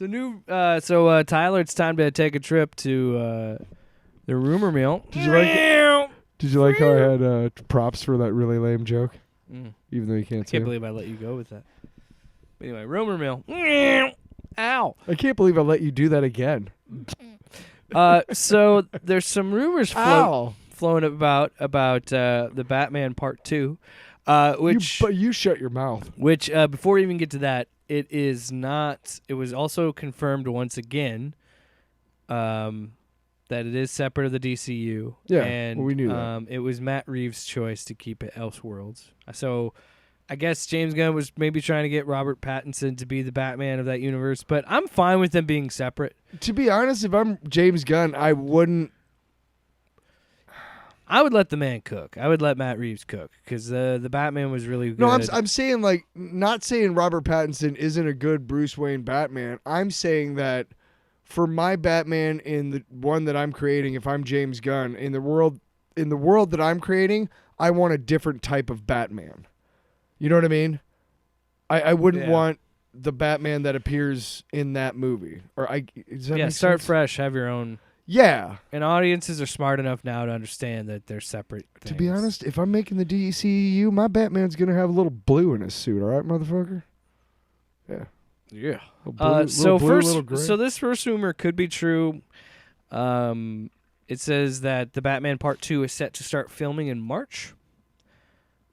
So Tyler, it's time to take a trip to the rumor mill. Did you like how I had props for that really lame joke? Even though you can't say I can't it? believe I let you go with that. But anyway, rumor mill. Ow. I can't believe I let you do that again. So there's some rumors flown about the Batman Part 2, which but you shut your mouth. Which before we even get to that, it is not. It was also confirmed once again that it is separate of the DCU. Yeah, and we knew that. It was Matt Reeves' choice to keep it Elseworlds. So I guess James Gunn was maybe trying to get Robert Pattinson to be the Batman of that universe, but I'm fine with them being separate. To be honest, if I'm James Gunn, I wouldn't. I would let the man cook. I would let Matt Reeves cook because the Batman was really good. No, I'm saying like not saying Robert Pattinson isn't a good Bruce Wayne Batman. I'm saying that for my Batman in the one that I'm creating, if I'm James Gunn in the world that I'm creating, I want a different type of Batman. You know what I mean? I wouldn't want the Batman that appears in that movie. Does that make start sense? fresh. Have your own. Yeah. And audiences are smart enough now to understand that they're separate things. To be honest, if I'm making the DCEU, my Batman's going to have a little blue in his suit, all right, motherfucker? Yeah. Yeah. Blue, so this first rumor could be true. It says that the Batman Part 2 is set to start filming in March.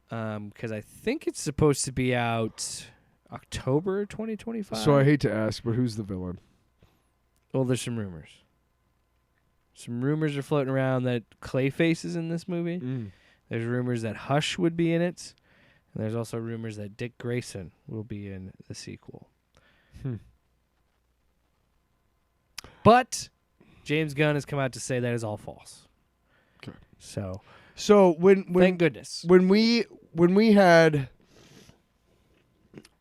Because I think it's supposed to be out October 2025. So I hate to ask, but who's the villain? Well, there's some rumors. Some rumors are floating around that Clayface is in this movie. There's rumors that Hush would be in it. And there's also rumors that Dick Grayson will be in the sequel. But James Gunn has come out to say that is all false. Okay. So when thank goodness. When we had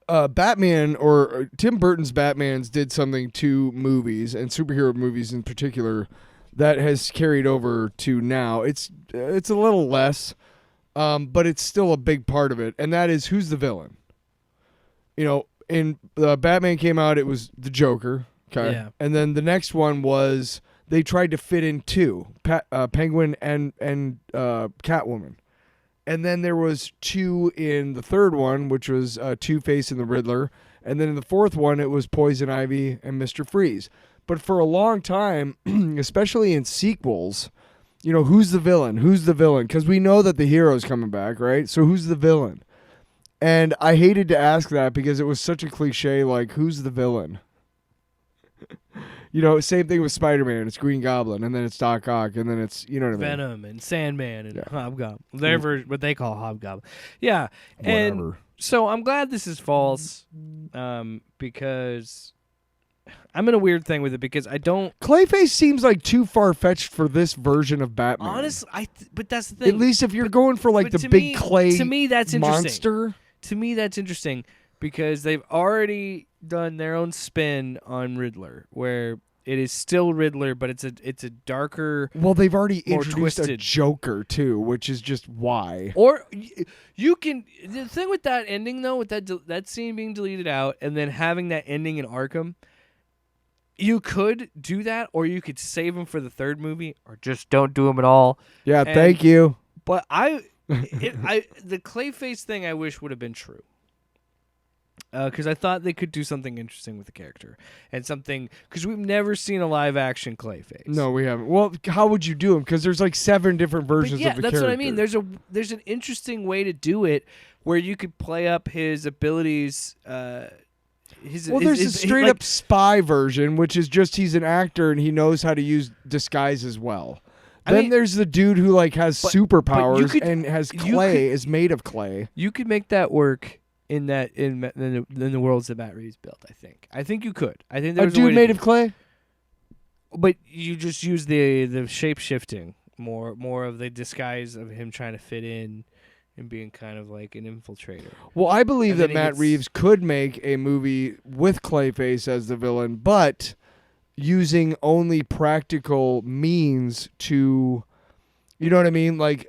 Batman or Tim Burton's Batmans did something to movies and superhero movies in particular that has carried over to now. It's a little less, but it's still a big part of it, and that is who's the villain. You know, in Batman came out, it was the Joker, okay, and then the next one was they tried to fit in two, Penguin and Catwoman. And then there was two in the third one, which was Two-Face and the Riddler. And then in the fourth one, it was Poison Ivy and Mr. Freeze. But for a long time, especially in sequels, you know, who's the villain? Who's the villain? Because we know that the hero's coming back, right? So who's the villain? And I hated to ask that because it was such a cliche, like, who's the villain? You know, same thing with Spider-Man. It's Green Goblin, and then it's Doc Ock, and then it's, you know what I mean? Venom and Sandman and Hobgoblin. They're what they call Hobgoblin. Yeah. Whatever. And so I'm glad this is false because I'm in a weird thing with it because I don't... Clayface seems like too far-fetched for this version of Batman. Honestly, but that's the thing. At least if you're going for like the big clay to me, that's monster. To me, that's interesting because they've already done their own spin on Riddler, where it is still Riddler, but it's a darker. Well, they've already introduced twisted a Joker too, which is just why. Or you can the thing with that ending though, with that scene being deleted out, and then having that ending in Arkham. You could do that, or you could save them for the third movie, or just don't do them at all. Yeah, thank you. But the Clayface thing I wish would have been true. Because I thought they could do something interesting with the character. And something... Because we've never seen a live-action Clayface. No, we haven't. Well, how would you do him? Because there's like 7 different versions of the character. Yeah, that's what I mean. There's an interesting way to do it where you could play up his abilities... there's a straight-up spy version, which is just he's an actor and he knows how to use disguise as well. Then there's the dude who like has superpowers and has clay, is made of clay. You could make that work in the worlds that Matt Reeves built. I think you could. I think there's a dude made of clay. But you just use the shape shifting more of the disguise of him trying to fit in and being kind of like an infiltrator. Well, I believe that Matt Reeves could make a movie with Clayface as the villain, but using only practical means to, you know what I mean? Like,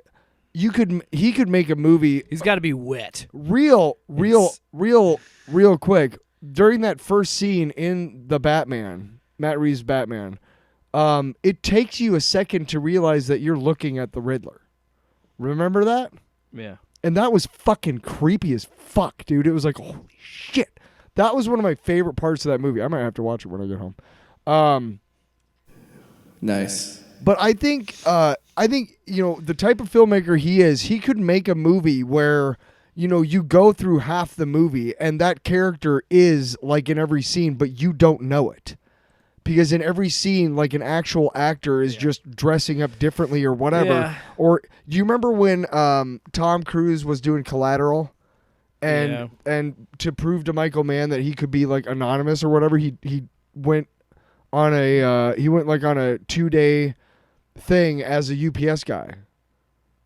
he could make a movie. He's got to be wet. Real quick. during that first scene in the Batman, Matt Reeves' Batman, it takes you a second to realize that you're looking at the Riddler. Remember that? Yeah. And that was fucking creepy as fuck, dude. It was like, holy shit. That was one of my favorite parts of that movie. I might have to watch it when I get home. Nice. But I think the type of filmmaker he is, he could make a movie where, you go through half the movie and that character is like in every scene, but you don't know it. Because in every scene, like an actual actor is just dressing up differently or whatever. Yeah. Or do you remember when Tom Cruise was doing Collateral? And to prove to Michael Mann that he could be like anonymous or whatever, he went on a on a 2-day thing as a UPS guy.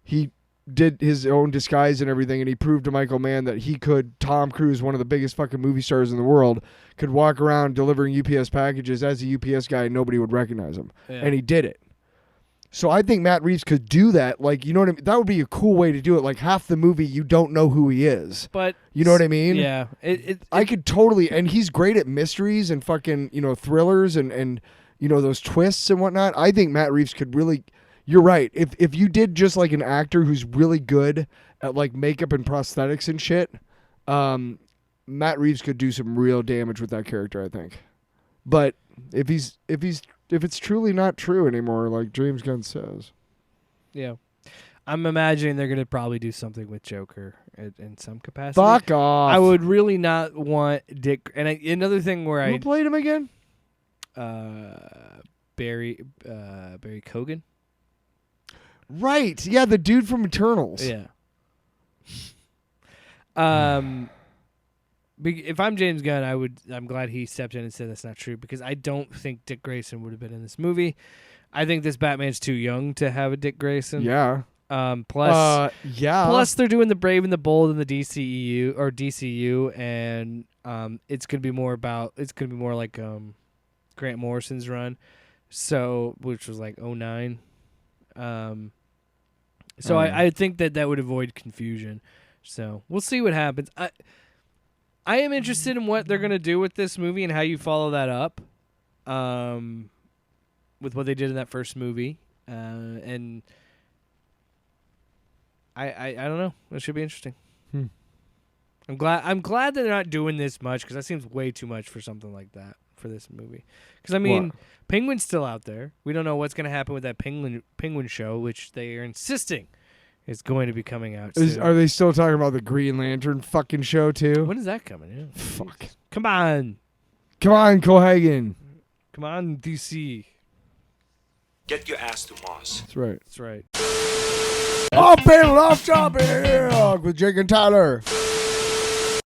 He did his own disguise and everything, and he proved to Michael Mann that Tom Cruise, one of the biggest fucking movie stars in the world, could walk around delivering UPS packages as a UPS guy and nobody would recognize him. Yeah. And he did it. So I think Matt Reeves could do that. Like, you know what I mean? That would be a cool way to do it. Like, half the movie, you don't know who he is. But you know what I mean? Yeah. I could totally, and he's great at mysteries and fucking, thrillers and those twists and whatnot. I think Matt Reeves could really, you're right. If you did just like an actor who's really good at like makeup and prosthetics and shit, Matt Reeves could do some real damage with that character, I think. But if it's truly not true anymore, like James Gunn says. Yeah. I'm imagining they're going to probably do something with Joker in some capacity. Fuck off. I would really not want Dick. And another thing where Who played him again? Barry Keoghan. Right. Yeah, the dude from Eternals. Yeah. If I'm James Gunn, I'm glad he stepped in and said that's not true, because I don't think Dick Grayson would have been in this movie. I think this Batman's too young to have a Dick Grayson. Yeah. Plus they're doing the Brave and the Bold in the DCU, and it's gonna be more like Grant Morrison's run, which was like 2009. I think that would avoid confusion. So we'll see what happens. I am interested in what they're going to do with this movie and how you follow that up with what they did in that first movie. And I don't know. It should be interesting. I'm glad they're not doing this much, because that seems way too much for something like that for this movie. Because, I mean, What? Penguin's still out there. We don't know what's going to happen with that Penguin show, which they are insisting is going to be coming out soon. Are they still talking about the Green Lantern fucking show, too? When is that coming? Yeah. Fuck. Come on. Come on, Cohagen. Come on, DC. Get your ass to Mars. That's right. That's right. Off panel, off topic with Jake and Tyler.